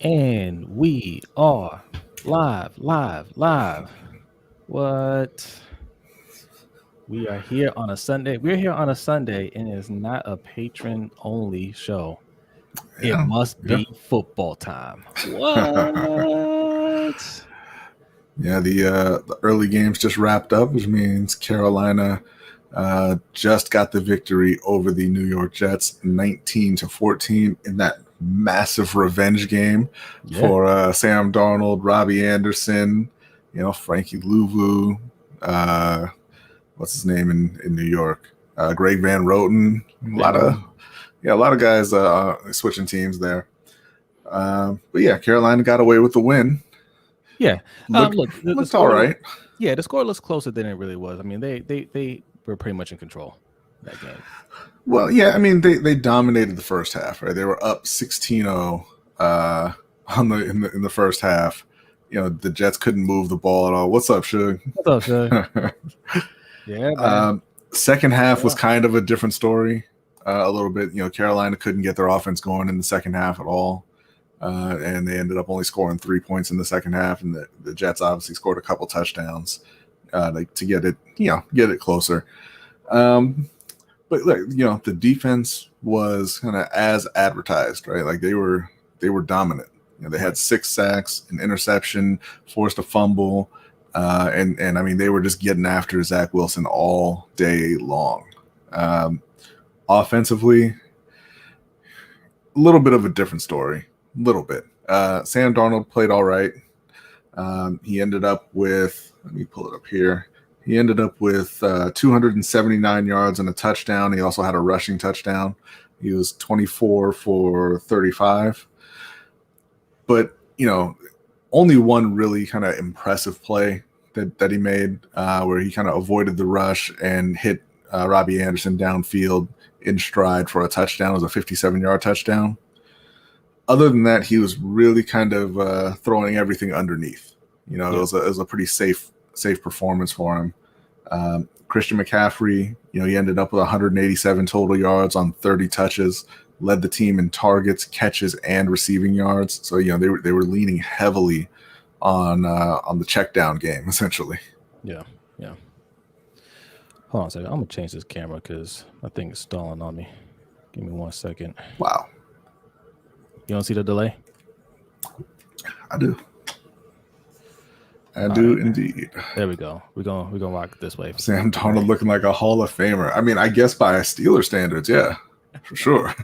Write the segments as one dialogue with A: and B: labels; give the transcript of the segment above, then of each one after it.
A: And we are live. What? We are here on a Sunday. We're here on a Sunday, and it's not a patron-only show. It
B: Yeah,
A: must
B: yeah,
A: be football time. What?
B: yeah. The early games just wrapped up, which means Carolina just got the victory over the New York Jets, 19-14, in that massive revenge game
A: Yeah.
B: for Sam Darnold, Robbie Anderson, Frankie Louvu, what's his name in New York, Greg Van Roten, a lot of guys switching teams there. But yeah, Carolina got away with the win.
A: Yeah.
B: Looked
A: Look, the
B: looked all
A: score.
B: right.
A: Yeah, the score looks closer than it really was. I mean, they were pretty much in control that game.
B: Well, yeah, I mean they dominated the first half, right? They were up 16-0 in the first half. The Jets couldn't move the ball at all. What's up, Suge?
A: What's up, sir? Yeah, man.
B: Second half was kind of a different story. A little bit, Carolina couldn't get their offense going in the second half at all. And they ended up only scoring 3 points in the second half, and the Jets obviously scored a couple touchdowns to get it closer. But the defense was kind of as advertised, right? Like they were dominant. They had 6 sacks, an interception, forced a fumble, and I mean they were just getting after Zach Wilson all day long. Offensively, a little bit of a different story. Little bit. Sam Darnold played all right. He ended up with, let me pull it up here. He ended up with 279 yards and a touchdown. He also had a rushing touchdown. He was 24 for 35. But, only one really kind of impressive play that he made where he kind of avoided the rush and hit Robbie Anderson downfield in stride for a touchdown. It was a 57-yard touchdown. Other than that, he was really kind of throwing everything underneath. It was a pretty safe performance for him. Christian McCaffrey, he ended up with 187 total yards on 30 touches, led the team in targets, catches, and receiving yards. So they were leaning heavily on the check down game essentially.
A: Yeah. Hold on a second. I'm gonna change this camera because I think it's stalling on me. Give me 1 second.
B: Wow.
A: You don't see the delay?
B: I do. I do indeed.
A: There we go. We're gonna rock it this way.
B: Sam Darnold looking like a Hall of Famer. I mean, I guess by Steelers standards, yeah, for sure.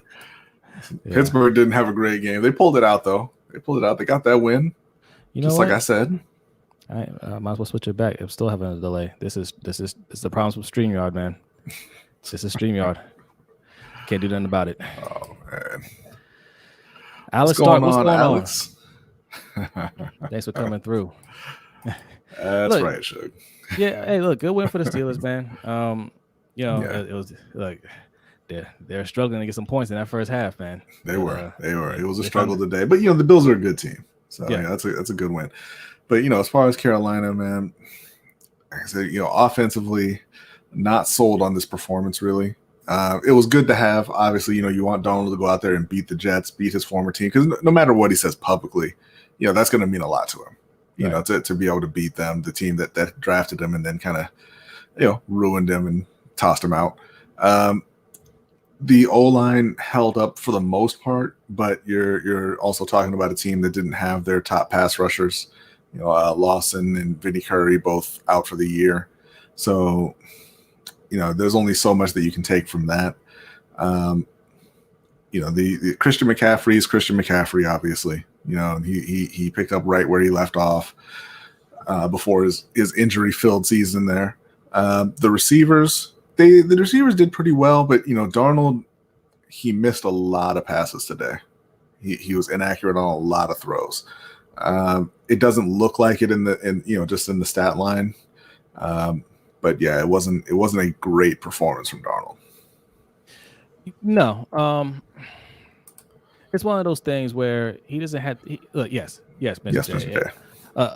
B: Yeah. Pittsburgh didn't have a great game. They pulled it out though. They got that win. Just like I said.
A: I might as well switch it back. I'm still having a delay. This is the problems with StreamYard, man. This is StreamYard. Can't do nothing about it.
B: Oh man.
A: Alex, what's going on, Alex? Thanks for coming through.
B: That's right, Shug.
A: Yeah, hey, look, good win for the Steelers, man. It was like they're struggling to get some points in that first half, man.
B: They were. It was a struggle today, but the Bills are a good team, so that's a good win. But as far as Carolina, man, like I said, offensively, not sold on this performance really. It was good to have. Obviously, you want Donald to go out there and beat the Jets, beat his former team, because no matter what he says publicly, that's going to mean a lot to him. To be able to beat them, the team that drafted him and then kind of, ruined him and tossed him out. The O-line held up for the most part, but you're also talking about a team that didn't have their top pass rushers. Lawson and Vinny Curry both out for the year. So, there's only so much that you can take from that. The Christian McCaffrey is Christian McCaffrey, obviously. He picked up right where he left off before his injury-filled season there. The receivers, the receivers did pretty well, but Darnold, he missed a lot of passes today. He was inaccurate on a lot of throws. It doesn't look like it just in the stat line. But yeah, it wasn't a great performance from Darnold.
A: No. It's one of those things where he doesn't have yes, Mr. J.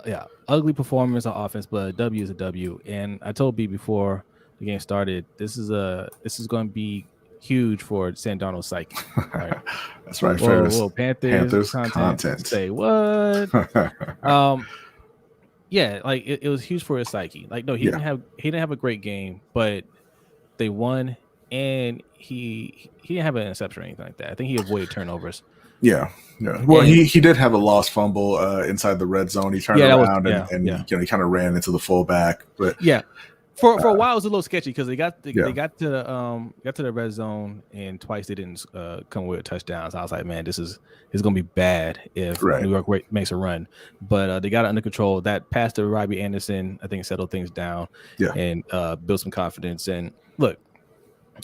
A: Yeah. Ugly performance on offense, but a W is a W. And I told B before the game started, this is going to be huge for Sam Darnold's psyche. Right?
B: That's right, Ferris.
A: Whoa, Panthers content. Say what? Yeah, like it was huge for his psyche. Like, no, he didn't have a great game, but they won, and he didn't have an interception or anything like that. I think he avoided turnovers.
B: Yeah. Well, he did have a lost fumble inside the red zone. He turned around and he kind of ran into the fullback. But
A: for a while it was a little sketchy because they got to the red zone, and twice they didn't come away with touchdowns. I was like, man, this is going to be bad if New York makes a run. But they got it under control. That pass to Robbie Anderson, I think, settled things down and built some confidence. And look,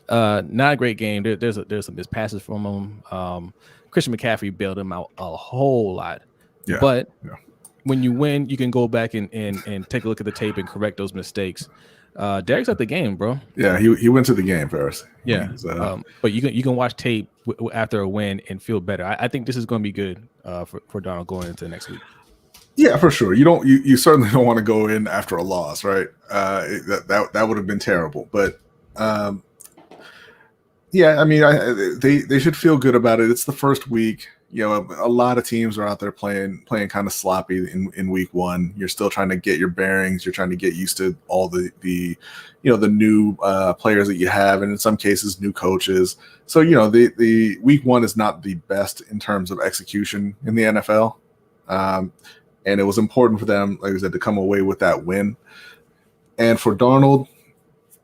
A: not a great game. There's some missed passes from him. Christian McCaffrey bailed him out a whole lot. But when you win, you can go back and take a look at the tape and correct those mistakes. Derek's at the game, bro.
B: Yeah, he went to the game first.
A: Yeah, but you can watch tape after a win and feel better. I think this is going to be good for Darnold going into next week.
B: Yeah, for sure. You certainly don't want to go in after a loss, right? That would have been terrible. But yeah, I mean, they should feel good about it. It's the first week. You know, a lot of teams are out there playing kind of sloppy in week one. You're still trying to get your bearings. You're trying to get used to all the new players that you have, and in some cases, new coaches. So, the week one is not the best in terms of execution in the NFL. And it was important for them, like I said, to come away with that win. And for Darnold,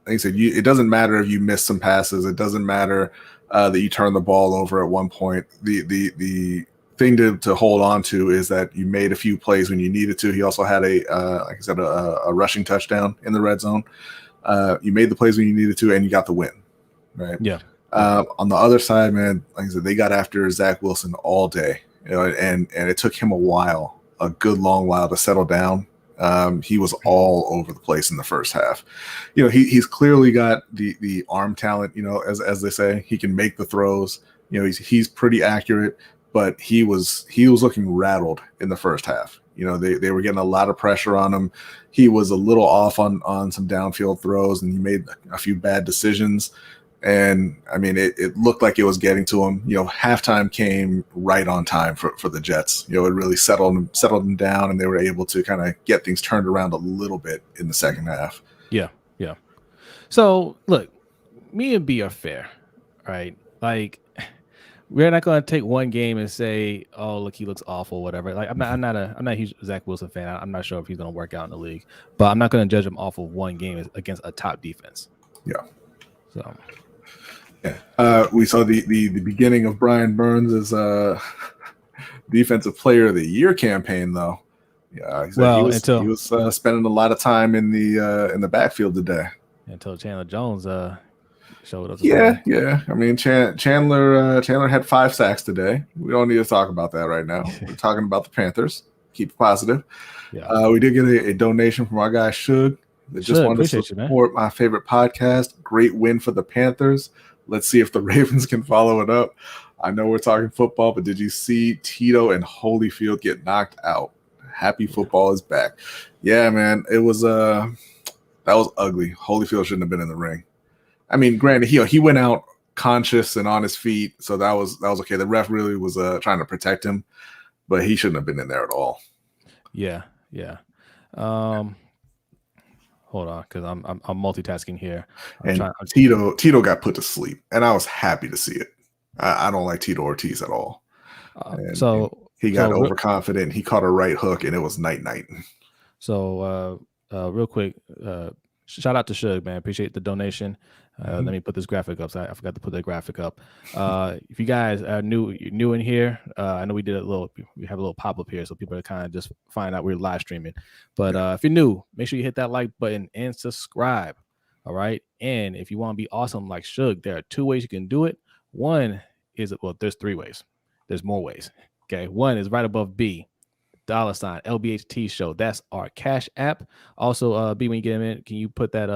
B: like I said, it doesn't matter if you miss some passes. It doesn't matter that you turn the ball over at one point. The thing to hold on to is that you made a few plays when you needed to. He also had like I said, a rushing touchdown in the red zone. You made the plays when you needed to, and you got the win, right?
A: Yeah.
B: On the other side, man, like I said, they got after Zach Wilson all day, and it took him a good long while to settle down. He was all over the place in the first half. He's clearly got the arm talent, as they say. He can make the throws. He's pretty accurate, but he was looking rattled in the first half. They were getting a lot of pressure on him. He was a little off on some downfield throws, and he made a few bad decisions. And I mean, it looked like it was getting to him. Halftime came right on time for the Jets. It really settled them down, and they were able to kind of get things turned around a little bit in the second half.
A: Yeah. So look, me and B are fair, right? Like, we're not going to take one game and say, "Oh, look, he looks awful," whatever. Like, I'm not a huge Zach Wilson fan. I'm not sure if he's going to work out in the league, but I'm not going to judge him off of one game against a top defense.
B: Yeah.
A: So.
B: Yeah. We saw the beginning of Brian Burns' Defensive Player of the Year campaign, though. Yeah, he was spending a lot of time in the backfield today.
A: Until Chandler Jones showed up.
B: Yeah. I mean, Chandler had 5 sacks today. We don't need to talk about that right now. We're talking about the Panthers. Keep it positive. Yeah. We did get a donation from our guy Shug. They just wanted to support my favorite podcast. Great win for the Panthers. Let's see if the Ravens can follow it up. I know we're talking football, but did you see Tito and Holyfield get knocked out? Happy football is back. Yeah, man. It was that was ugly. Holyfield shouldn't have been in the ring. I mean, granted, he went out conscious and on his feet, so that was okay. The ref really was trying to protect him, but he shouldn't have been in there at all.
A: Yeah. Hold on, because I'm multitasking here.
B: Tito got put to sleep, and I was happy to see it. I don't like Tito Ortiz at all. So he got overconfident. He caught a right hook, and it was night.
A: So real quick, shout out to Shug, man. Appreciate the donation. Let me put this graphic up. So I forgot to put that graphic up. If you guys are new in here, I know we have a little pop up here, so people are kind of just find out we're live streaming. But if you're new, make sure you hit that like button and subscribe. All right. And if you want to be awesome like Shug, there are 2 ways you can do it. One is, there's 3 ways. There's more ways. Okay. One is right above B. $ LBHT show. That's our Cash app. Also, B, when you get in, can you put that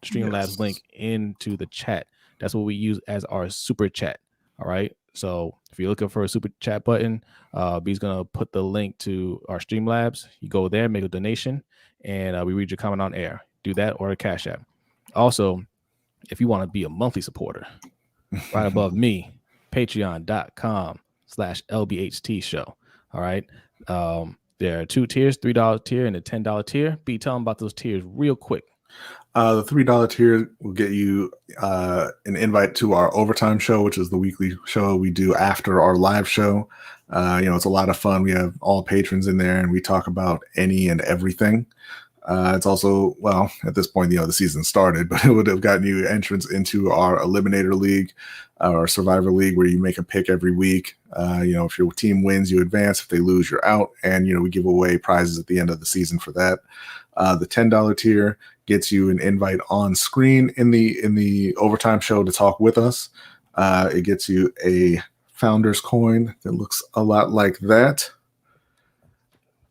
A: Streamlabs link into the chat? That's what we use as our super chat. All right. So if you're looking for a super chat button, B's gonna put the link to our Streamlabs. You go there, make a donation, and we read your comment on air. Do that or a Cash app. Also, if you want to be a monthly supporter, right above me, patreon.com/LBHT show. All right. There are 2 tiers, $3 tier and a $10 tier. Be telling about those tiers real quick.
B: The $3 tier will get you an invite to our overtime show, which is the weekly show we do after our live show. It's a lot of fun. We have all patrons in there, and we talk about any and everything. It's also, well, at this point, the season started, but it would have gotten you entrance into our Eliminator League, our Survivor League, where you make a pick every week. If your team wins, you advance. If they lose, you're out. And, we give away prizes at the end of the season for that. The $10 tier gets you an invite on screen in the overtime show to talk with us. It gets you a Founders coin that looks a lot like that.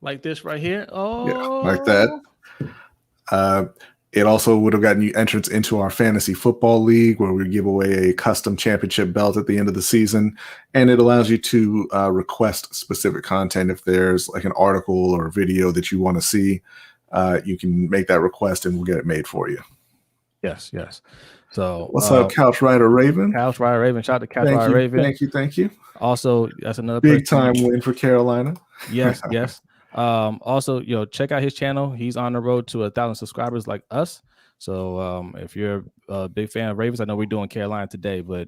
A: Like this right here? Oh.
B: Yeah, like that. It also would have gotten you entrance into our fantasy football league, where we give away a custom championship belt at the end of the season. And it allows you to request specific content. If there's like an article or a video that you want to see, you can make that request and we'll get it made for you.
A: Yes. So
B: what's up, Couch Rider Raven?
A: Shout out to Couch Rider Raven.
B: Thank you.
A: Also, that's another
B: big time win for Carolina.
A: Yes. Also, check out his channel. He's on the road to 1,000 subscribers like us. So if you're a big fan of Ravens, I know we're doing Carolina today, but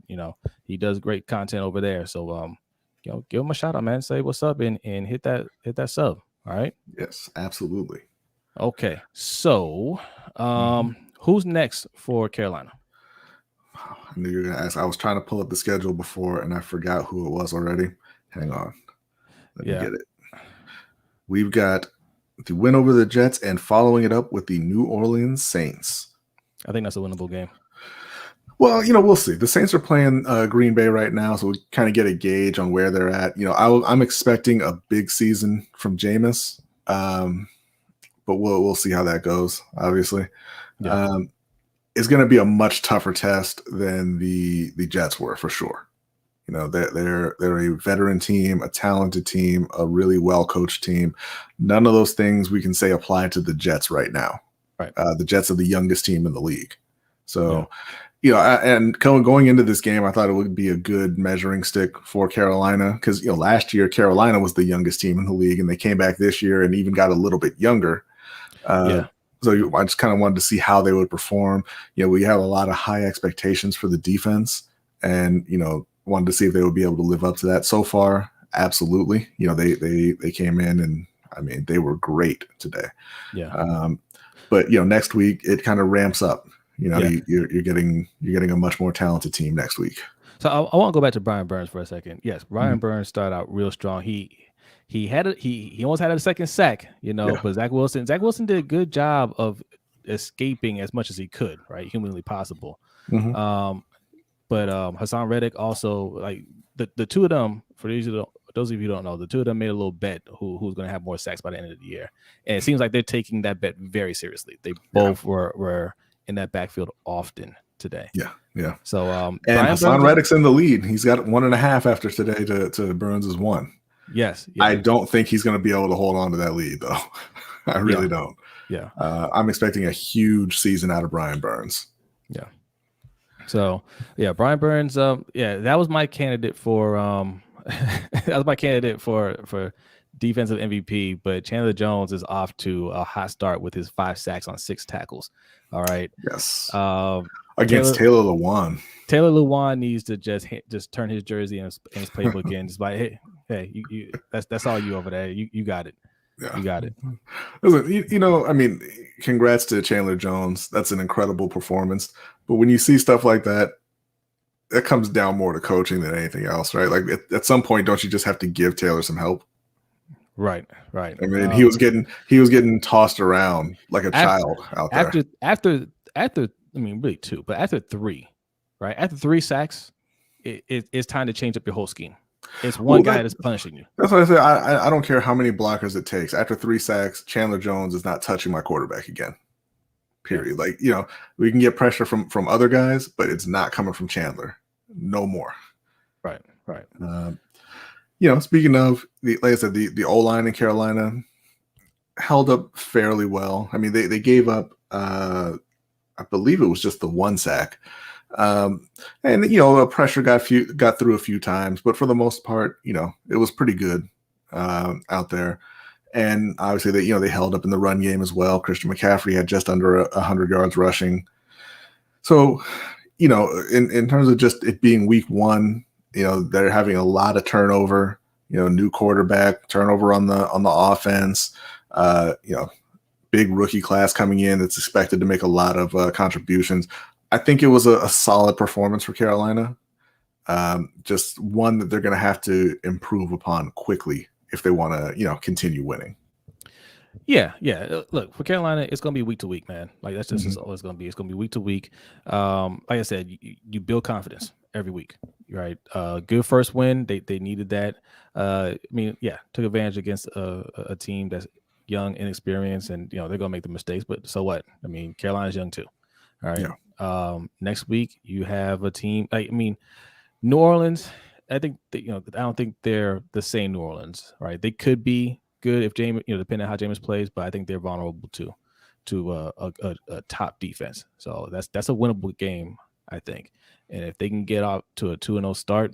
A: he does great content over there. So give him a shout out, man. Say what's up and hit that sub. All right.
B: Yes, absolutely.
A: Okay. So who's next for Carolina?
B: I knew you were gonna ask. I was trying to pull up the schedule before and I forgot who it was already. Hang on. Let me get it. We've got the win over the Jets and following it up with the New Orleans Saints.
A: I think that's a winnable game.
B: Well, we'll see. The Saints are playing Green Bay right now, so we kind of get a gauge on where they're at. I'm expecting a big season from Jameis, but we'll see how that goes. Obviously, it's going to be a much tougher test than the Jets were for sure. They're a veteran team, a talented team, a really well-coached team. None of those things we can say apply to the Jets right now.
A: Right.
B: The Jets are the youngest team in the league. So, and going into this game, I thought it would be a good measuring stick for Carolina because, last year Carolina was the youngest team in the league, and they came back this year and even got a little bit younger. So I just kind of wanted to see how they would perform. We have a lot of high expectations for the defense, and wanted to see if they would be able to live up to that. So far, absolutely. They came in and they were great today.
A: Yeah.
B: But next week it kind of ramps up. You're getting a much more talented team next week.
A: So I want to go back to Brian Burns for a second. Yes, Brian Burns started out real strong. He almost had a second sack, but Zach Wilson did a good job of escaping as much as he could, right? Humanly possible. But Hassan Reddick also, like the two of them, for those of you who don't know, the two of them made a little bet who's going to have more sacks by the end of the year. And it seems like they're taking that bet very seriously. They both were in that backfield often today. Yeah. So
B: and Hassan Reddick's in the lead. He's got 1.5 after today to Burns' 1.
A: Yes.
B: I don't think he's going to be able to hold on to that lead, though. I really don't.
A: Yeah.
B: I'm expecting a huge season out of Brian Burns.
A: Yeah. So Brian Burns. That was my candidate for defensive MVP. But Chandler Jones is off to a hot start with his 5 sacks on 6 tackles. All right.
B: Yes. Against Taylor Lewan.
A: Taylor Lewan needs to just turn his jersey and his playbook in. Just like, hey, you that's all you over there. You got it. Yeah. You got it.
B: Listen, congrats to Chandler Jones. That's an incredible performance. But when you see stuff like that, that comes down more to coaching than anything else, right? Like at some point, don't you just have to give Taylor some help?
A: Right.
B: He was getting tossed around like a child out there.
A: After really 2, but after 3, right? After 3 sacks, it's time to change up your whole scheme. It's one guy that's punishing you.
B: That's what I said. I don't care how many blockers it takes. After 3 sacks, Chandler Jones is not touching my quarterback again. Period. Like, we can get pressure from other guys, but it's not coming from Chandler. No more.
A: Right.
B: Speaking of, like I said, the O-line in Carolina held up fairly well. They gave up, I believe it was just the one sack. And the pressure got through a few times, but for the most part, it was pretty good out there. And obviously they held up in the run game as well. Christian McCaffrey had just under 100 yards rushing. So, in terms of just it being week one, they're having a lot of turnover, new quarterback, turnover on the offense, big rookie class coming in that's expected to make a lot of contributions. I think it was a solid performance for Carolina. Just one that they're going to have to improve upon quickly if they want to, continue winning.
A: Yeah. Look, for Carolina, it's going to be week to week, man. Like that's just all it's going to be. It's going to be week to week. Like I said, you build confidence every week, right? Good first win. They needed that. Took advantage against a team that's young, inexperienced, and they're going to make the mistakes. But so what? I mean, Carolina's young too. All right. Yeah. Next week you have a team. New Orleans. I think that, I don't think they're the same New Orleans, right? They could be good if James, depending on how James plays, but I think they're vulnerable to a top defense. So that's a winnable game, I think. And if they can get off to a 2-0 start,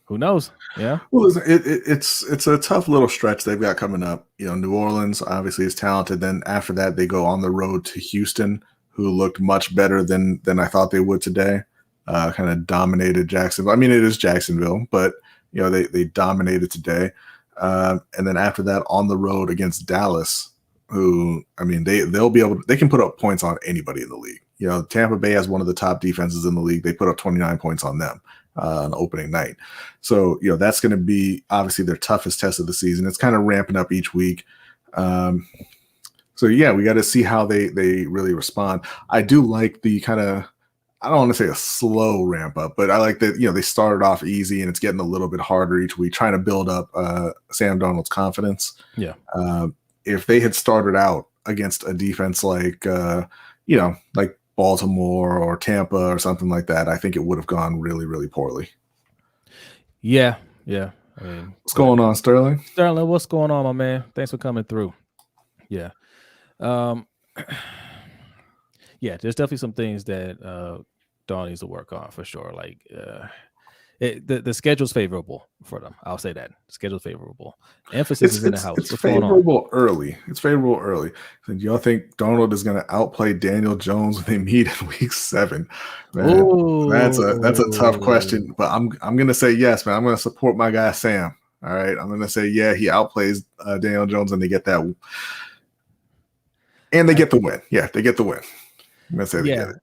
A: who knows? Yeah.
B: Well, it's a tough little stretch they've got coming up. New Orleans obviously is talented. Then after that, they go on the road to Houston, who looked much better than I thought they would today. Kind of dominated Jacksonville. I mean, it is Jacksonville, but they dominated today. And then after that, on the road against Dallas, who they can put up points on anybody in the league. Tampa Bay has one of the top defenses in the league. They put up 29 points on them on opening night. So that's going to be obviously their toughest test of the season. It's kind of ramping up each week. So yeah, we got to see how they really respond. I do like the kind of, I don't want to say a slow ramp up, but I like that, they started off easy and it's getting a little bit harder each week, trying to build up Sam Darnold's confidence.
A: Yeah.
B: If they had started out against a defense like Baltimore or Tampa or something like that, I think it would have gone really, really poorly.
A: Yeah.
B: What's going on, Sterling?
A: Sterling, what's going on, my man? Thanks for coming through. Yeah. Yeah, there's definitely some things that Dawn needs to work on for sure. Like the schedule's favorable for them. I'll say that. The schedule's favorable. Emphasis is in the house.
B: It's favorable early. It's favorable early. So do y'all think Darnold is going to outplay Daniel Jones when they meet in week 7? Man, ooh, that's a tough question, but I'm going to say yes, man. I'm going to support my guy Sam. All right, I'm going to say yeah, he outplays Daniel Jones and they get that, and they get the win. Yeah, they get the win. I'm going to say they get it.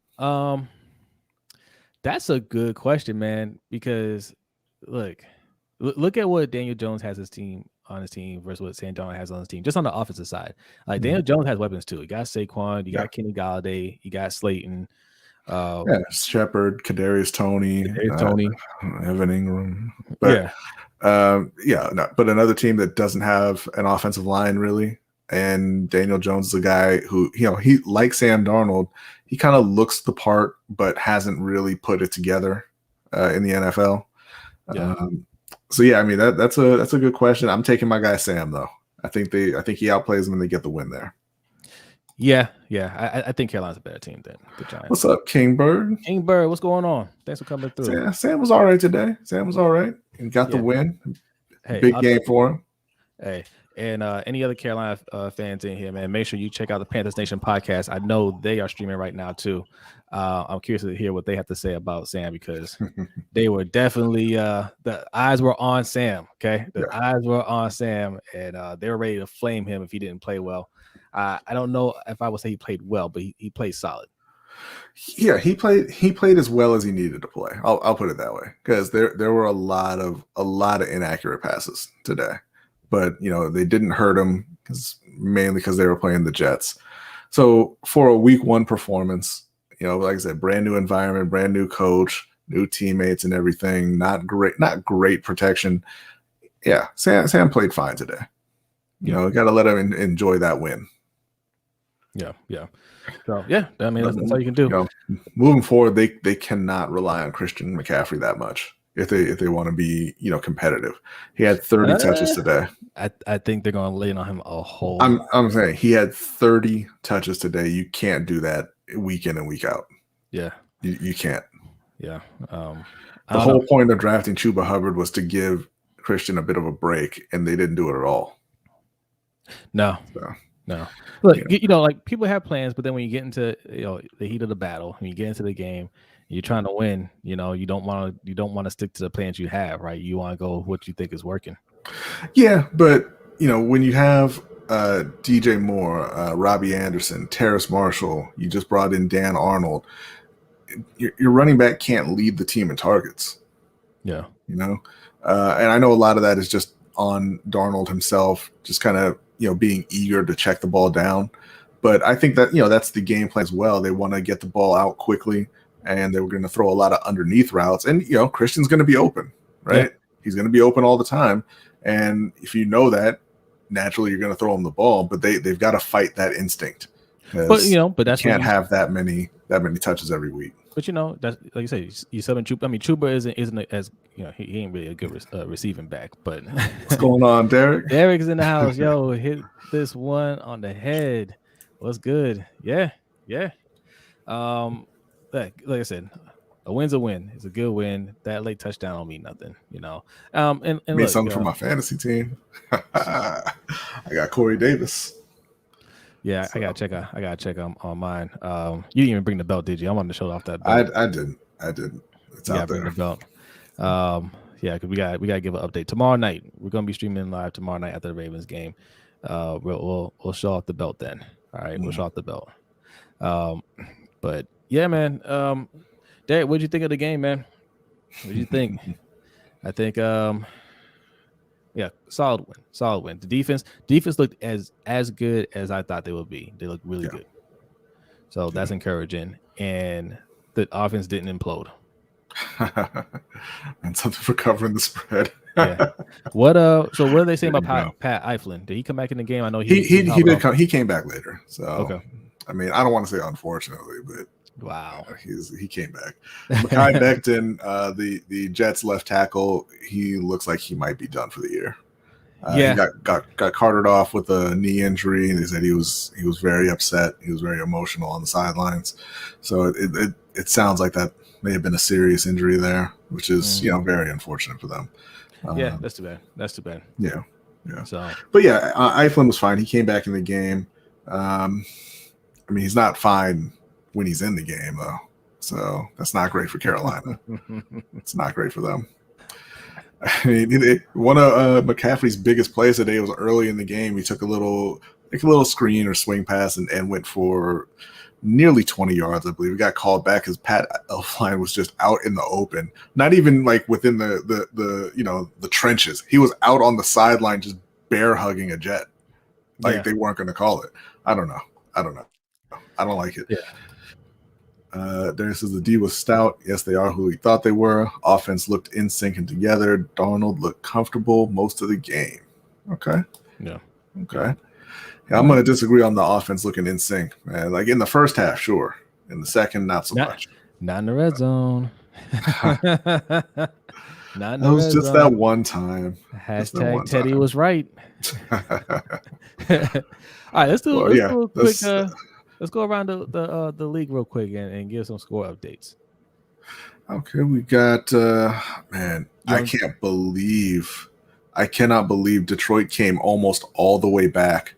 A: That's a good question, man, because look at what Daniel Jones has on his team versus what Sam Darnold has on his team, just on the offensive side. Like Daniel Jones has weapons too. You got Saquon, you got Kenny Galladay, you got Slayton.
B: Shepard, Kadarius Toney, Evan Ingram. But but another team that doesn't have an offensive line really. And Daniel Jones is a guy who, he like Sam Darnold, he kind of looks the part, but hasn't really put it together in the NFL. Yeah. So yeah, I mean that's a good question. I'm taking my guy Sam though. I think he outplays them and they get the win there.
A: Yeah. I think Carolina's a better team than the Giants.
B: What's up, King Bird?
A: King Bird, what's going on? Thanks for coming through.
B: Yeah, Sam was all right today. Sam was all right and got the win. Hey, big game for him.
A: Hey. And any other Carolina fans in here, man, make sure you check out the Panthers Nation podcast. I know they are streaming right now, too. I'm curious to hear what they have to say about Sam because they were definitely the eyes were on Sam. OK, eyes were on Sam and they were ready to flame him if he didn't play well. I don't know if I would say he played well, but he played solid.
B: Yeah, he played as well as he needed to play. I'll put it that way, because there were a lot of inaccurate passes today. But, they didn't hurt him mainly because they were playing the Jets. So for a week 1 performance, like I said, brand new environment, brand new coach, new teammates and everything. Not great protection. Yeah, Sam played fine today. Got to let him enjoy that win.
A: Yeah. So, yeah, I mean, that's all you can do.
B: Moving forward, they cannot rely on Christian McCaffrey that much. If they want to be, competitive. He had 30 touches today.
A: I think they're going to lay on him a whole.
B: I'm saying he had 30 touches today. You can't do that week in and week out.
A: Yeah.
B: You can't.
A: Yeah.
B: The whole point of drafting Chuba Hubbard was to give Christian a bit of a break, and they didn't do it at all.
A: No.
B: So,
A: no. Look, like people have plans, but then when you get into the heat of the battle, when you get into the game, you're trying to win. You don't want to stick to the plans you have, right? You want to go what you think is working.
B: Yeah, but when you have DJ Moore, Robbie Anderson, Terrace Marshall, you just brought in Dan Arnold. Your running back can't lead the team in targets.
A: Yeah.
B: And I know a lot of that is just on Darnold himself, just kind of, being eager to check the ball down. But I think that, that's the game plan as well. They want to get the ball out quickly, and they were going to throw a lot of underneath routes. And, Christian's going to be open, right? Yeah. He's going to be open all the time. And if you know that, naturally you're going to throw him the ball. But they've got to fight that instinct.
A: But that's
B: you can't have that many touches every week.
A: But that's like you say, you subbing Chuba. I mean, Chuba isn't as he ain't really a good receiving back. But
B: what's going on, Derek?
A: Derek's in the house. Yo, hit this one on the head. What's good? Yeah. Like I said, a win's a win. It's a good win. That late touchdown don't mean nothing, And
B: made something for my fantasy team. I got Corey Davis.
A: Yeah, so. I gotta check on mine. You didn't even bring the belt, did you? I wanted to show off that belt.
B: I didn't. It's out there.
A: Bring the belt. Yeah, because we gotta give an update tomorrow night. We're gonna be streaming live tomorrow night after the Ravens game. We'll show off the belt then. All right, we'll show off the belt. But yeah, man. Derek, what'd you think of the game, man? What did you think? I think yeah, solid win. The defense looked as good as I thought they would be. They looked really good. So that's encouraging. And the offense didn't implode.
B: And something for covering the spread.
A: Yeah. What so what are they saying about Pat Eiflin? Did he come back in the game? I know he
B: did come. He came back later. So
A: okay.
B: I mean, I don't want to say unfortunately, but
A: wow, he
B: came back. Mekhi Becton, the Jets left tackle, he looks like he might be done for the year. He got carted off with a knee injury, and they said he was very upset. He was very emotional on the sidelines. So it sounds like that may have been a serious injury there, which is very unfortunate for them.
A: Yeah, that's too bad.
B: Yeah.
A: So,
B: but yeah, Eiflin was fine. He came back in the game. I mean, he's not fine when he's in the game, though. So that's not great for Carolina. It's not great for them. I mean, one of McCaffrey's biggest plays today was early in the game. He took a little screen or swing pass and went for nearly 20 yards, I believe. He got called back because Pat Elflein was just out in the open, not even like within the trenches. He was out on the sideline just bear hugging a Jet. They weren't going to call it. I don't know. I don't like it.
A: Yeah.
B: Darren says the D was stout. Yes, they are who we thought they were. Offense looked in sync and together. Darnold looked comfortable most of the game. Okay.
A: Yeah.
B: Okay. Yeah, I'm going to disagree on the offense looking in sync, man. Like in the first half, sure. In the second, not so much.
A: Not in the red zone.
B: That was just that one time.
A: Hashtag Teddy was right. All right, let's do a quick. Let's go around the league real quick and give some score updates.
B: Okay, we got man. I cannot believe Detroit came almost all the way back.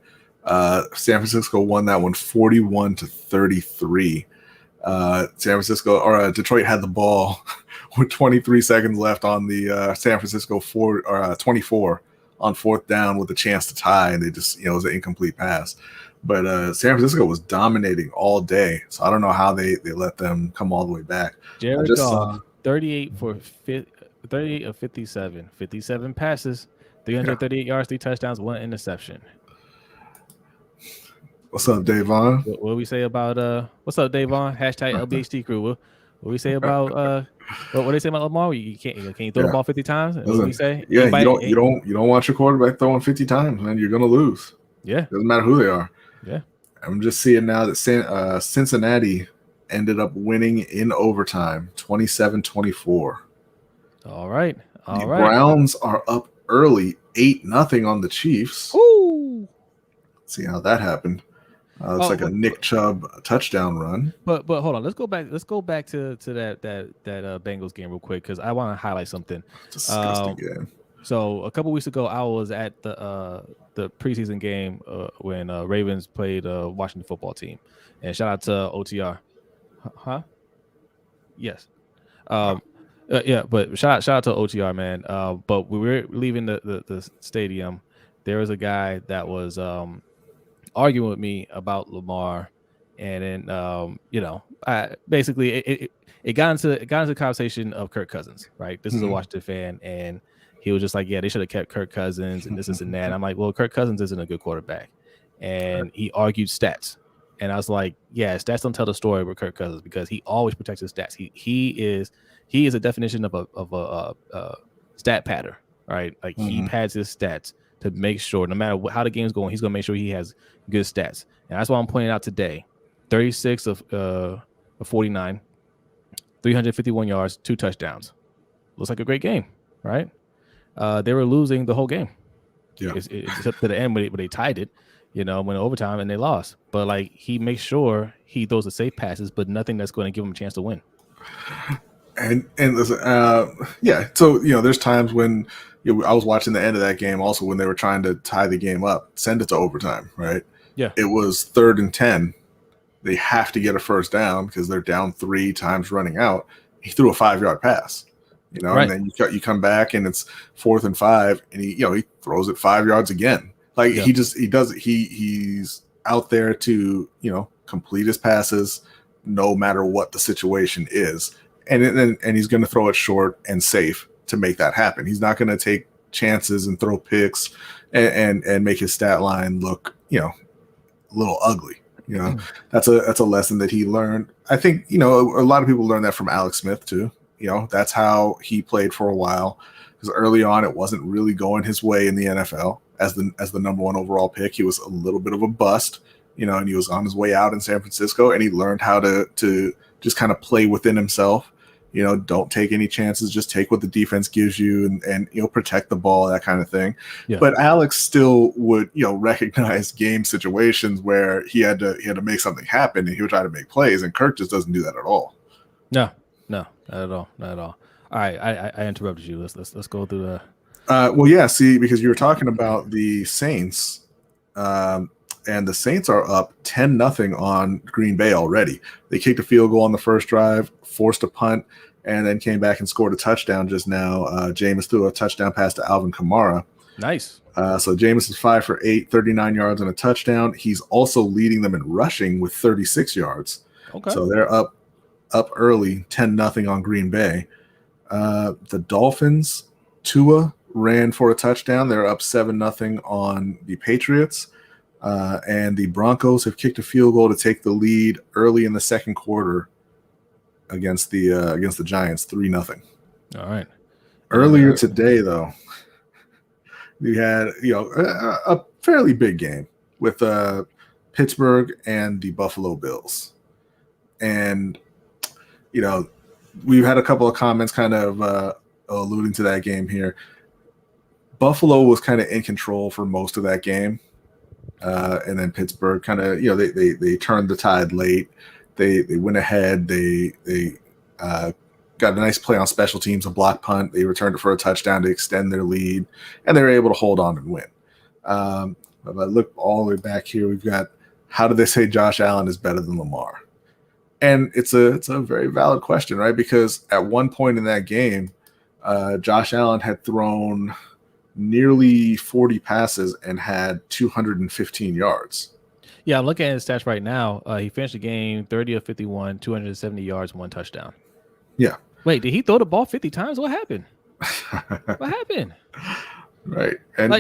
B: San Francisco won that one 41-33. Detroit had the ball with 23 seconds left on the San Francisco 24 on fourth down with a chance to tie, and they just it was an incomplete pass. But San Francisco was dominating all day, so I don't know how they let them come all the way back.
A: Jared Goff, 38 of 57, 57 passes, 338 yards, 3 touchdowns, 1 interception.
B: What's up, Davon?
A: What do we say about what's up, Davon? Hashtag LBHT crew. What do we say about what do they say about Lamar? You can't throw the ball 50 times. What do we say?
B: Yeah, you don't want your quarterback throwing 50 times, man. You're gonna lose.
A: Yeah,
B: doesn't matter who they are.
A: Yeah,
B: I'm just seeing now that Cincinnati ended up winning in overtime, 27-24.
A: All right.
B: Browns are up early, 8-0 on the Chiefs.
A: Ooh.
B: Let's see how that happened. Looks like a Nick Chubb touchdown run.
A: But hold on, let's go back to that Bengals game real quick because I want to highlight something.
B: Disgusting game.
A: So a couple weeks ago, I was at the preseason game when Ravens played Washington football team, and shout out to OTR. Huh? Yes. Yeah, but shout out to OTR, man. But we were leaving the stadium. There was a guy that was arguing with me about Lamar, and then basically it got into the conversation of Kirk Cousins, right? This is a Washington fan, and he was just like, yeah, they should have kept Kirk Cousins and this and that. I'm like, well, Kirk Cousins isn't a good quarterback, and he argued stats, and I was like, yeah, stats don't tell the story with Kirk Cousins because he always protects his stats. He is a definition of a stat patter, right? Like he pads his stats to make sure no matter how the game's going, he's going to make sure he has good stats. And that's why I'm pointing out today, 36 of 49, 351 yards, 2 touchdowns. Looks like a great game, right? They were losing the whole game.
B: Yeah.
A: It's up to the end when they tied it, went overtime and they lost. But like he makes sure he throws the safe passes, but nothing that's going to give him a chance to win.
B: And yeah, so there's times when I was watching the end of that game also when they were trying to tie the game up, send it to overtime, right?
A: Yeah.
B: It was 3rd and 10. They have to get a first down because they're down 3 times running out. He threw a 5-yard pass,
A: right.
B: And then you come back and it's 4th and 5, and he throws it 5 yards again. Like he's out there to complete his passes no matter what the situation is. And he's going to throw it short and safe to make that happen. He's not going to take chances and throw picks and make his stat line look, a little ugly. That's a lesson that he learned. I think, a lot of people learned that from Alex Smith too. That's how he played for a while. Because early on, it wasn't really going his way in the NFL as the number 1 overall pick. He was a little bit of a bust, and he was on his way out in San Francisco, and he learned how to just kind of play within himself. Don't take any chances. Just take what the defense gives you and protect the ball, that kind of thing. Yeah. But Alex still would, recognize game situations where he had to make something happen and he would try to make plays. And Kirk just doesn't do that at all.
A: No, not at all. All right. I interrupted you. Let's go through the.
B: Well, yeah, see, because you were talking about the Saints, and the Saints are up 10-0 on Green Bay already. They kicked a field goal on the first drive, forced a punt, and then came back and scored a touchdown just now. Jameis threw a touchdown pass to Alvin Kamara.
A: Nice.
B: So Jameis is 5 for 8, 39 yards and a touchdown. He's also leading them in rushing with 36 yards.
A: Okay.
B: So they're up early, 10-0 on Green Bay. The Dolphins, Tua ran for a touchdown. They're up 7-0 on the Patriots. And the Broncos have kicked a field goal to take the lead early in the second quarter against the Giants, 3-0.
A: All right.
B: Earlier today, though, we had a fairly big game with Pittsburgh and the Buffalo Bills, and we've had a couple of comments kind of alluding to that game here. Buffalo was kind of in control for most of that game. And then Pittsburgh kind of, they turned the tide late. They went ahead. They got a nice play on special teams, a block punt. They returned it for a touchdown to extend their lead, and they were able to hold on and win. If I look all the way back here, we've got, how do they say Josh Allen is better than Lamar? And it's a very valid question, right? Because at one point in that game, Josh Allen had thrown nearly 40 passes and had 215 yards.
A: Yeah, I'm looking at his stats right now. He finished the game 30 of 51, 270 yards, 1 touchdown.
B: Yeah.
A: Wait, did he throw the ball 50 times? What happened? What happened?
B: Right. And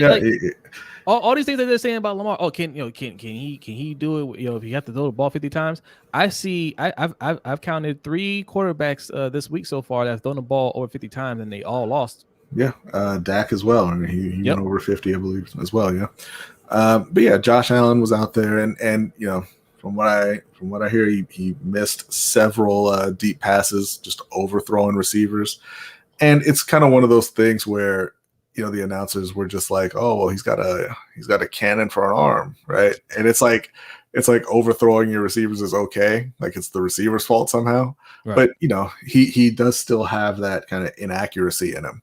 A: all these things that they're saying about Lamar. Oh, can he do it? If you have to throw the ball 50 times, I've counted 3 quarterbacks this week so far that have thrown the ball over 50 times and they all lost.
B: Yeah, Dak as well. I mean, he went over 50, I believe, as well. Yeah, but yeah, Josh Allen was out there, and from what I hear, he missed several deep passes, just overthrowing receivers, and it's kind of one of those things where the announcers were just like, oh well, he's got a cannon for an arm, right? And it's like it's like overthrowing your receivers is okay, like it's the receiver's fault somehow.
A: Right.
B: But he does still have that kind of inaccuracy in him.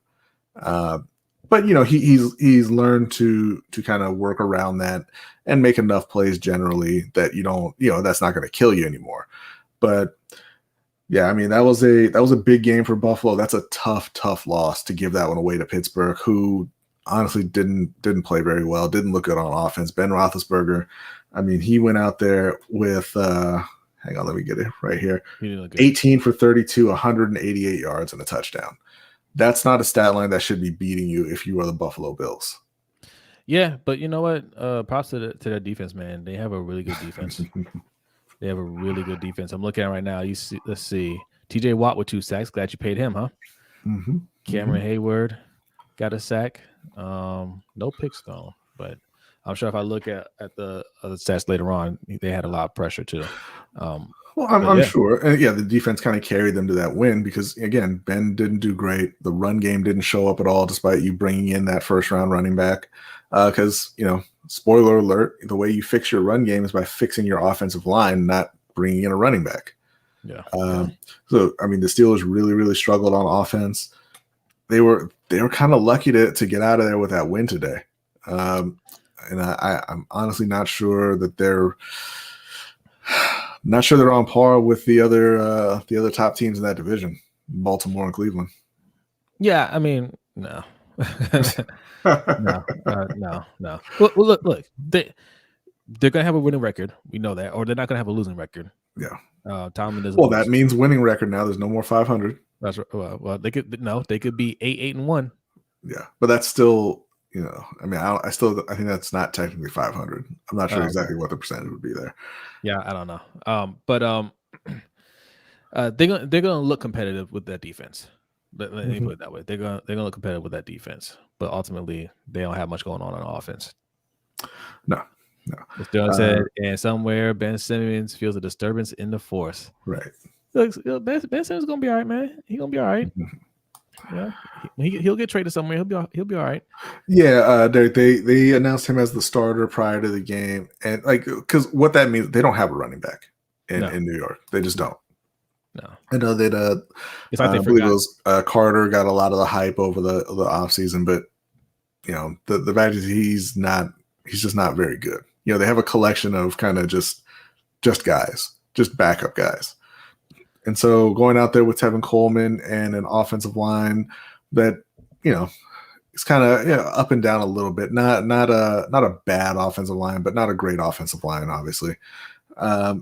B: But he's learned to kind of work around that and make enough plays generally that that's not going to kill you anymore. But yeah, I mean that was a big game for Buffalo. That's a tough loss to give that one away to Pittsburgh, who honestly didn't play very well, didn't look good on offense. Ben Roethlisberger, I mean, he went out there with hang on, let me get it right here. 18 for 32, 188 yards and a touchdown. That's not a stat line that should be beating you if you are the Buffalo Bills.
A: Yeah, but you know what? Props to their defense, man. They have a really good defense. They have a really good defense. I'm looking at it right now. Let's see. TJ Watt with 2 sacks. Glad you paid him, huh?
B: Mm-hmm.
A: Cameron Hayward got a sack. No picks though, but I'm sure if I look at the other stats later on, they had a lot of pressure too.
B: Well, I'm sure. And yeah, the defense kind of carried them to that win because, again, Ben didn't do great. The run game didn't show up at all, despite you bringing in that first-round running back. Because, spoiler alert, the way you fix your run game is by fixing your offensive line, not bringing in a running back.
A: Yeah.
B: So, I mean, the Steelers really, really struggled on offense. They were kind of lucky to get out of there with that win today. And I'm honestly not sure that they're – not sure they're on par with the other top teams in that division, Baltimore and Cleveland.
A: Yeah, I mean, no. No. Well, look, they're gonna have a winning record. We know that, or they're not gonna have a losing record.
B: Yeah.
A: Tomlin doesn't.
B: Well, that means winning record now. There's no more 500.
A: That's right. Well, they could be 8-1.
B: Yeah, but that's still. I mean, I think that's not technically 500. I'm not sure exactly what the percentage would be there.
A: Yeah, I don't know. But they're gonna look competitive with that defense. Let me put it that way. They're gonna look competitive with that defense, but ultimately they don't have much going on offense.
B: No.
A: As Dylan said, and somewhere Ben Simmons feels a disturbance in the force.
B: Right.
A: Look, Ben Simmons is gonna be all right, man. He's gonna be all right. Yeah, he'll get traded somewhere. He'll be all right.
B: Yeah, they announced him as the starter prior to the game, and because what that means, they don't have a running back in New York. They just don't.
A: No,
B: I know that.
A: It's like
B: I believe it was Carter got a lot of the hype over the offseason, but the fact is he's just not very good. They have a collection of kind of just guys, just backup guys. And so going out there with Tevin Coleman and an offensive line that, it's kind of up and down a little bit. Not a bad offensive line, but not a great offensive line, obviously. The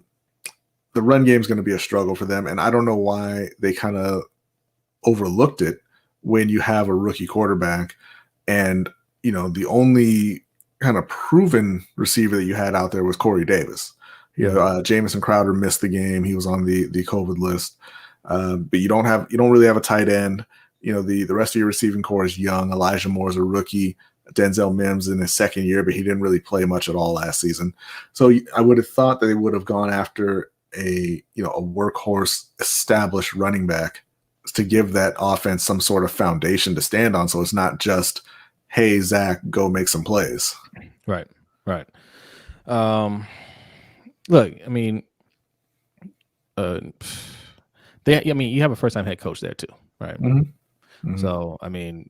B: run game is going to be a struggle for them. And I don't know why they kind of overlooked it when you have a rookie quarterback and, the only kind of proven receiver that you had out there was Corey Davis. Jamison Crowder missed the game. He was on the COVID list. But you don't really have a tight end. The rest of your receiving core is young. Elijah Moore's a rookie. Denzel Mims in his second year, but he didn't really play much at all last season. So I would have thought that they would have gone after a workhorse established running back to give that offense some sort of foundation to stand on. So it's not just, hey, Zach, go make some plays.
A: Right. Look, I mean, you have a first-time head coach there too, right?
B: Mm-hmm.
A: So, I mean,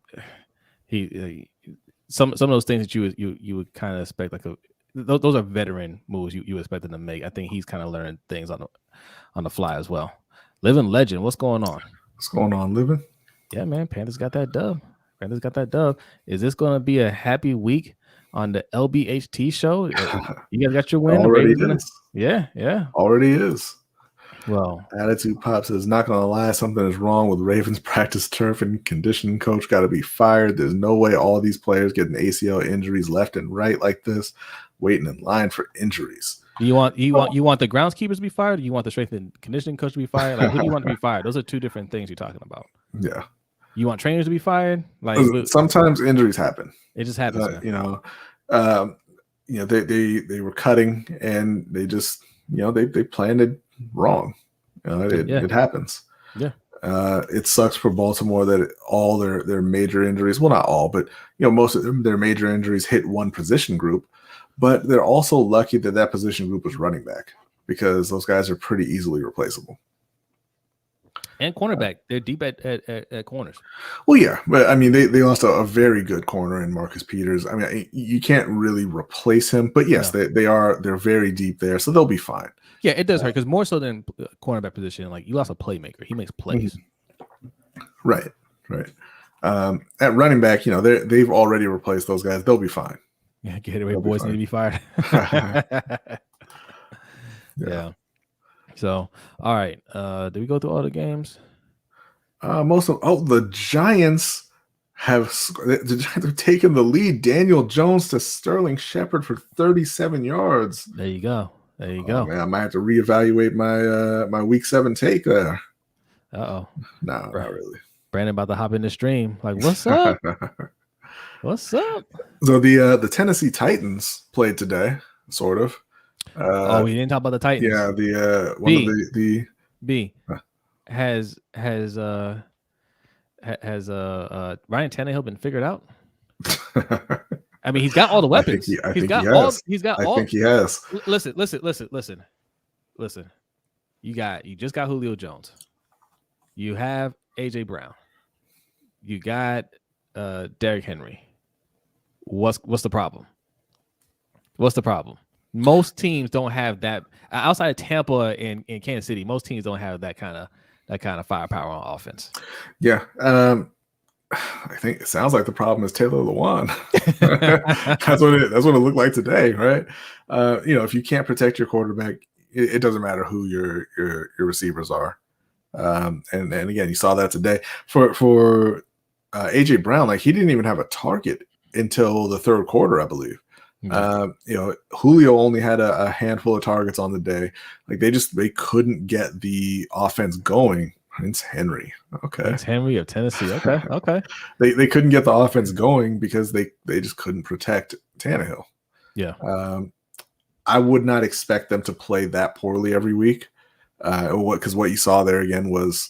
A: he some of those things that you would kind of expect, those are veteran moves you expect him to make. I think he's kind of learning things on the fly as well. Living legend, what's going on?
B: What's going on, Living?
A: Yeah, man, Panthers got that dub. Is this going to be a happy week on the LBHT show? You guys got your win.
B: Already is.
A: Yeah.
B: Already is.
A: Well,
B: Attitude Pop says, not going to lie, something is wrong with Ravens practice turf and conditioning coach got to be fired. There's no way all these players getting ACL injuries left and right like this, waiting in line for injuries.
A: You want the groundskeepers to be fired, or you want the strength and conditioning coach to be fired? Who do you want to be fired? Those are two different things you're talking about.
B: Yeah.
A: You want trainers to be fired?
B: Sometimes injuries happen.
A: It just happens.
B: They were cutting and they just they planned it wrong. It happens.
A: Yeah.
B: It sucks for Baltimore that all their major injuries, well, not all, but most of them, their major injuries hit one position group. But they're also lucky that that position group was running back, because those guys are pretty easily replaceable.
A: And cornerback, they're deep at corners.
B: Well, yeah, but I mean, they lost a very good corner in Marcus Peters. I mean, you can't really replace him, but yes,
A: No.
B: they're very deep there, so they'll be fine.
A: Yeah, it does hurt, because more so than cornerback position, like, you lost a playmaker. He makes plays.
B: Right. At running back, they've already replaced those guys. They'll be fine.
A: Yeah, get away, boys need to be fired. Yeah. So, all right. Did we go through all the games?
B: The Giants have taken the lead. Daniel Jones to Sterling Shepard for 37 yards.
A: There you go.
B: Man, I might have to reevaluate my week 7 take there.
A: No,
B: not really.
A: Brandon about to hop in the stream. Like, what's up? What's up?
B: So the Tennessee Titans played today, sort of.
A: We didn't talk about the Titans.
B: Yeah,
A: has Ryan Tannehill been figured out? I mean, he's got all the weapons.
B: I think he has.
A: Listen. You just got Julio Jones. You have AJ Brown. You got Derrick Henry. What's the problem? Most teams don't have that outside of Tampa and Kansas City. Most teams don't have that kind of firepower on offense.
B: Yeah, I think it sounds like the problem is Taylor Lewan. That's what it looked like today, right? If you can't protect your quarterback, it doesn't matter who your receivers are. And again, you saw that today for AJ Brown. Like, he didn't even have a target until the third quarter, I believe. Julio only had a handful of targets on the day. Like, they couldn't get the offense going. Prince Henry. Okay.
A: Prince Henry of Tennessee. Okay.
B: They couldn't get the offense going because they just couldn't protect Tannehill.
A: Yeah.
B: I would not expect them to play that poorly every week. Because what you saw there again was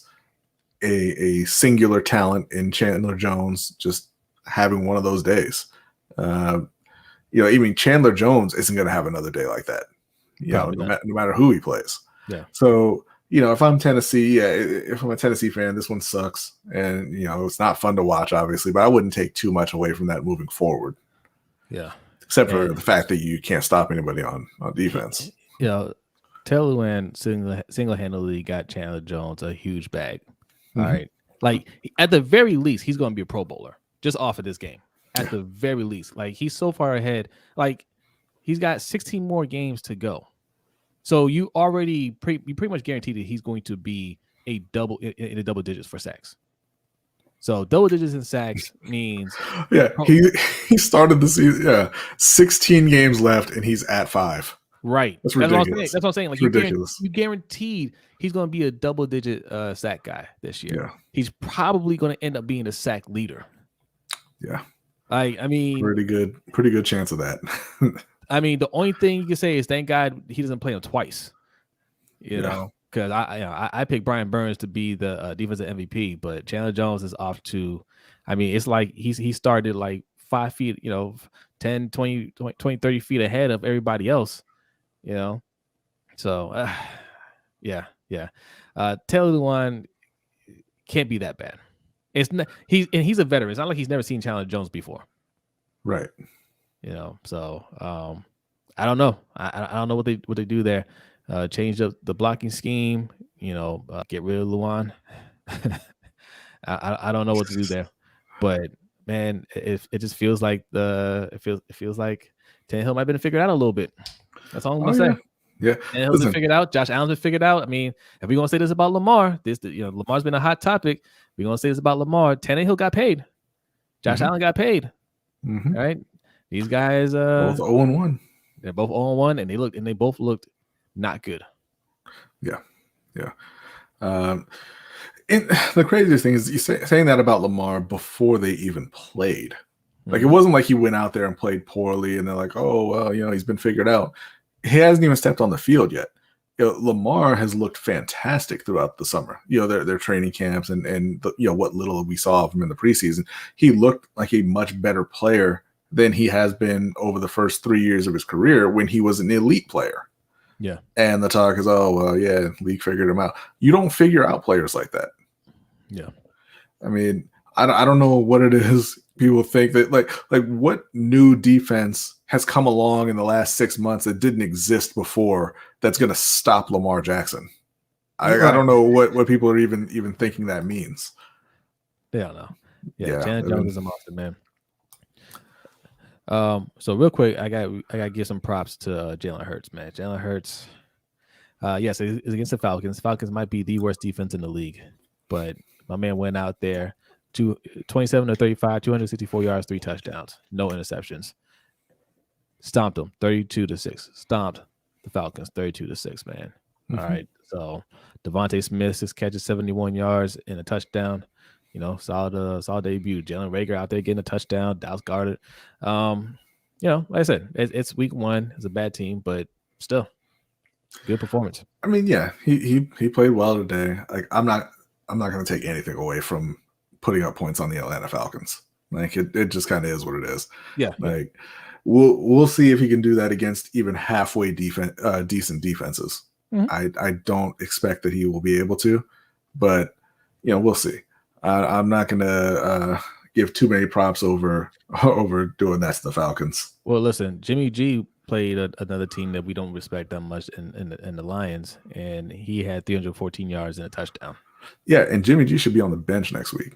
B: a singular talent in Chandler Jones just having one of those days. Even Chandler Jones isn't going to have another day like that. No matter who he plays.
A: Yeah.
B: So, if I'm Tennessee, if I'm a Tennessee fan, this one sucks. And, it's not fun to watch, obviously, but I wouldn't take too much away from that moving forward.
A: Yeah.
B: Except for the fact that you can't stop anybody on defense.
A: Taylor Lewan single-handedly got Chandler Jones a huge bag. All right. Like, at the very least, he's going to be a Pro Bowler just off of this game. At the very least. Like, he's so far ahead. Like, he's got 16 more games to go. So you already pretty much guaranteed that he's going to be in the double digits for sacks. So double digits in sacks means
B: he started the season. Yeah, 16 games left and he's at 5.
A: Right.
B: That's ridiculous.
A: That's what I'm saying. Like,
B: ridiculous.
A: You guaranteed he's going to be a double digit sack guy this year.
B: Yeah.
A: He's probably going to end up being the sack leader.
B: Yeah.
A: I mean,
B: pretty good chance of that.
A: I mean, the only thing you can say is thank God he doesn't play him twice. Because I picked Brian Burns to be the defensive MVP, but Chandler Jones is off to. I mean, it's like he started like 5 feet, 10, 20, 30 feet ahead of everybody else. So yeah. Taylor Lewan can't be that bad. It's not, he's a veteran. It's not like he's never seen Chandler Jones before.
B: Right.
A: So I don't know. I don't know what they do there. Change up the blocking scheme, get rid of Lewan. I don't know what to do there. But man, it just feels like it feels like Tannehill might have been figured out a little bit. That's all I'm gonna say.
B: Yeah.
A: Tannehill's been figured out. Josh Allen's been figured out. I mean, if we're gonna say this about Lamar, Lamar's been a hot topic. We're gonna say this about Lamar. Tannehill got paid. Josh Allen got paid. Right? These guys
B: both 0-1.
A: They're both 0-1, and they both looked not good.
B: Yeah. And the craziest thing is you saying that about Lamar before they even played. Like, it wasn't like he went out there and played poorly and they're like, oh, well, he's been figured out. He hasn't even stepped on the field yet. Lamar has looked fantastic throughout the summer. Their training camps and what little we saw of him in the preseason. He looked like a much better player than he has been over the first 3 years of his career when he was an elite player.
A: Yeah.
B: And the talk is, oh, well, yeah, league figured him out. You don't figure out players like that.
A: Yeah.
B: I mean, I don't know what it is. People think that like what new defense has come along in the last 6 months that didn't exist before that's going to stop Lamar Jackson. I don't know what people are even thinking that means.
A: They don't know. Yeah. Janet Jones is a monster, man. So real quick, I got to give some props to Jalen Hurts, man. Jalen Hurts, yes, it's against the Falcons. Falcons might be the worst defense in the league, but my man went out there 27 to 35, 264 yards, 3 touchdowns, no interceptions. Stomped them 32-6. Stomped the Falcons 32-6, man.
B: Mm-hmm.
A: All right. So Devontae Smith just catches 71 yards and a touchdown. Solid debut. Jalen Reagor out there getting a touchdown. Dallas Goedert. Like I said, it's week 1. It's a bad team, but still, good performance.
B: I mean, yeah, he played well today. Like I'm not going to take anything away from putting up points on the Atlanta Falcons. Like it just kind of is what it is.
A: Yeah.
B: Like we'll see if he can do that against even halfway decent defenses. Mm-hmm. I don't expect that he will be able to, but we'll see. I'm not going to give too many props over doing that to the Falcons.
A: Well, listen, Jimmy G played another team that we don't respect that much in the Lions, and he had 314 yards and a touchdown.
B: Yeah, and Jimmy G should be on the bench next week.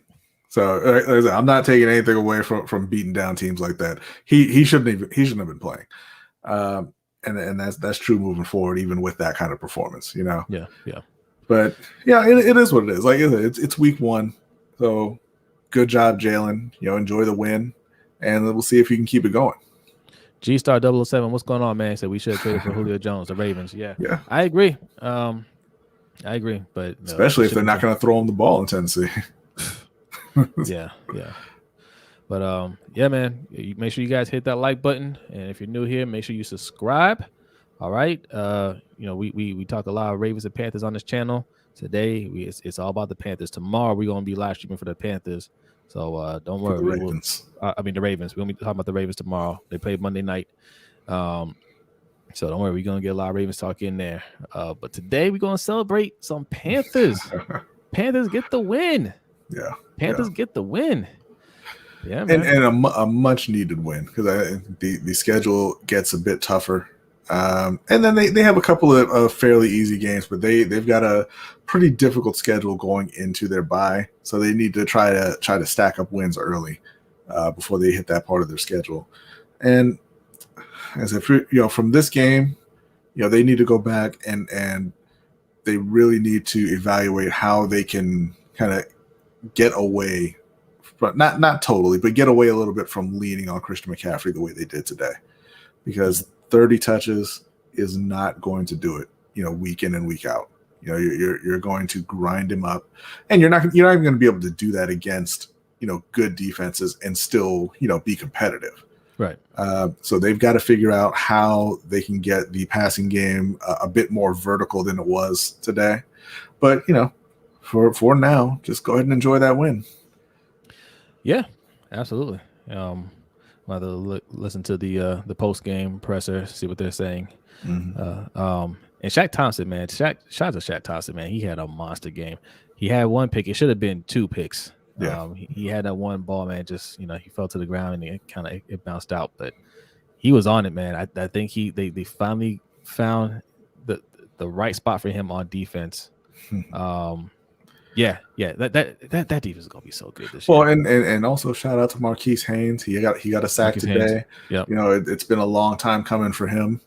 B: So I'm not taking anything away from beating down teams like that. He shouldn't have been playing, and that's true moving forward, even with that kind of performance.
A: Yeah.
B: But yeah, it is what it is. Like it's week 1. So good job, Jalen. Enjoy the win, and we'll see if you can keep it going.
A: G-Star 007, what's going on, man? Said we should have traded for Julio Jones, the Ravens. Yeah. I agree. But
B: especially if they're not going to throw him the ball in Tennessee.
A: Yeah. But yeah, man. Make sure you guys hit that like button, and if you're new here, make sure you subscribe. All right. We talk a lot of Ravens and Panthers on this channel. Today, it's all about the Panthers. Tomorrow, we're going to be live streaming for the Panthers. So don't worry.
B: The Ravens.
A: The Ravens. We're going to be talking about the Ravens tomorrow. They play Monday night. So don't worry. We're going to get a lot of Ravens talk in there. But today, we're going to celebrate some Panthers. Panthers get the win.
B: Yeah.
A: Panthers get the win. Yeah, man.
B: And a much needed win because the schedule gets a bit tougher. And then they have a couple of fairly easy games, but they've got a pretty difficult schedule going into their bye. So they need to try to stack up wins early before they hit that part of their schedule. And as if from this game, they need to go back and they really need to evaluate how they can kind of get away, but not totally, but get away a little bit from leaning on Christian McCaffrey the way they did today, because 30 touches is not going to do it, week in and week out. You're going to grind him up, and you're not even going to be able to do that against, good defenses and still, be competitive.
A: Right.
B: So they've got to figure out how they can get the passing game a bit more vertical than it was today. But, for now, just go ahead and enjoy that win.
A: Yeah, absolutely. I'll have to listen to the post game presser, see what they're saying. Mm-hmm. And Shaq Thompson, man, shout out to Shaq Thompson, man. He had a monster game. He had 1 pick. It should have been 2 picks.
B: Yeah.
A: He had that one ball, man. Just he fell to the ground and it bounced out, but he was on it, man. I think they finally found the right spot for him on defense. Yeah, that defense is gonna be so good this year.
B: Well, and also shout out to Marquis Haynes. He got a sack
A: Marquis
B: today.
A: Yeah,
B: it's been a long time coming for him.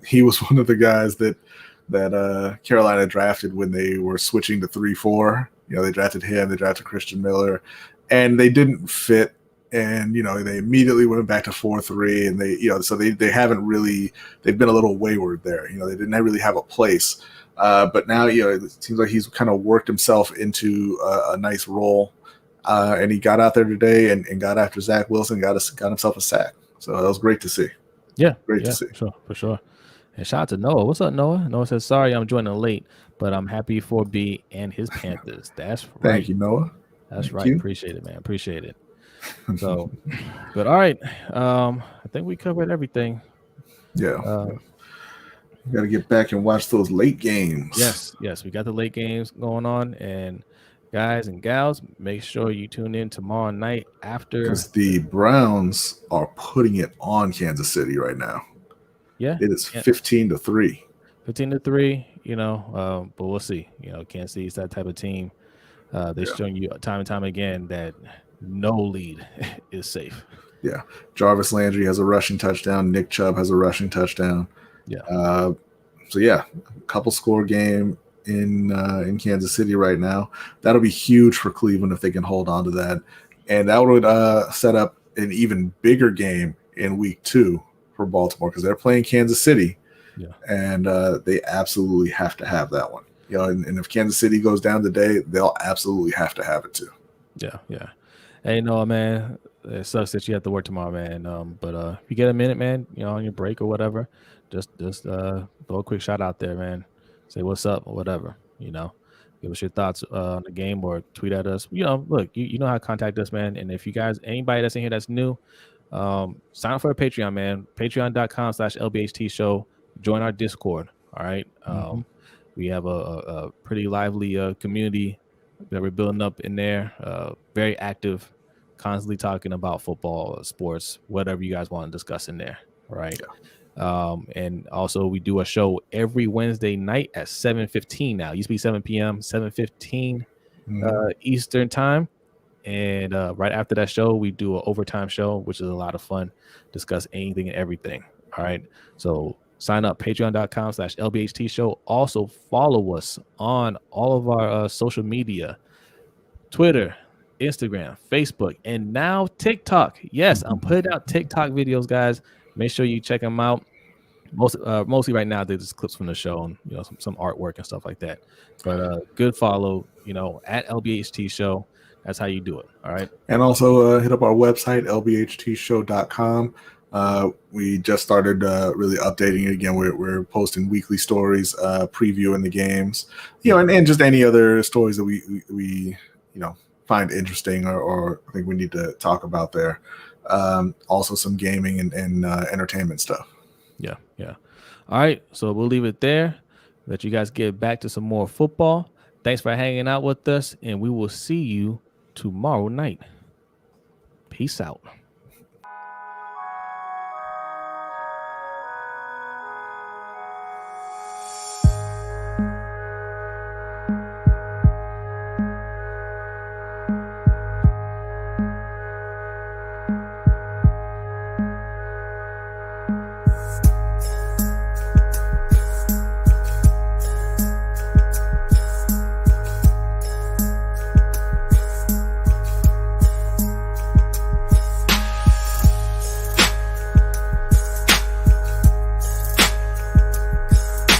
B: He was one of the guys that Carolina drafted when they were switching to 3-4. They drafted him, they drafted Christian Miller, and they didn't fit. And they immediately went back to 4-3, and they haven't really. They've been a little wayward there. They didn't really have a place. But now, it seems like he's kind of worked himself into a nice role, and he got out there today and got after Zach Wilson, got himself a sack. So that was great to see.
A: Yeah,
B: great to see.
A: For sure. And shout out to Noah. What's up, Noah? Noah says, sorry I'm joining late, but I'm happy for B and his Panthers. That's right.
B: Thank you, Noah.
A: That's
B: Thank
A: right.
B: you.
A: Appreciate it, man. Appreciate it. So, but all right. I think we covered everything.
B: Yeah. You got to get back and watch those late games.
A: Yes. We got the late games going on. And guys and gals, make sure you tune in tomorrow night after.
B: Because the Browns are putting it on Kansas City right now.
A: Yeah.
B: It is 15-3.
A: 15-3, but we'll see. Kansas City is that type of team. They're showing you time and time again that no lead is safe.
B: Yeah. Jarvis Landry has a rushing touchdown. Nick Chubb has a rushing touchdown.
A: Yeah.
B: So yeah, a couple score game in Kansas City right now. That'll be huge for Cleveland if they can hold on to that, and that would set up an even bigger game in week 2 for Baltimore because they're playing Kansas City.
A: Yeah.
B: And they absolutely have to have that one. And if Kansas City goes down today, they'll absolutely have to have it too.
A: Yeah. Hey, man, it sucks that you have to work tomorrow, man. But if you get a minute, man, on your break or whatever, just throw a quick shout out there, man. Say what's up or whatever. Give us your thoughts on the game or tweet at us. Look, you know how to contact us, man. And if you guys, anybody that's in here that's new, sign up for a Patreon, man. Patreon.com/LBHT show. Join our Discord. All right. We have a pretty lively community that we're building up in there. Very active, constantly talking about football, sports, whatever you guys want to discuss in there. All right. Yeah. And also we do a show every Wednesday night at 7:15 now. It used to be 7 p.m., 7:15 Eastern time. And right after that show, we do an overtime show, which is a lot of fun. Discuss anything and everything. All right. So sign up, patreon.com/LBHT show. Also follow us on all of our social media, Twitter, Instagram, Facebook, and now TikTok. Yes, I'm putting out TikTok videos, guys. Make sure you check them out. Mostly right now, they're just clips from the show and some artwork and stuff like that. But good follow, at LBHT show. That's how you do it. All right.
B: And also hit up our website, lbhtshow.com. We just started really updating it again. We're posting weekly stories, previewing the games, and just any other stories that we find interesting or think we need to talk about there. Also some gaming and entertainment stuff.
A: Yeah. All right. So we'll leave it there. Let you guys get back to some more football. Thanks for hanging out with us, and we will see you tomorrow night. Peace out.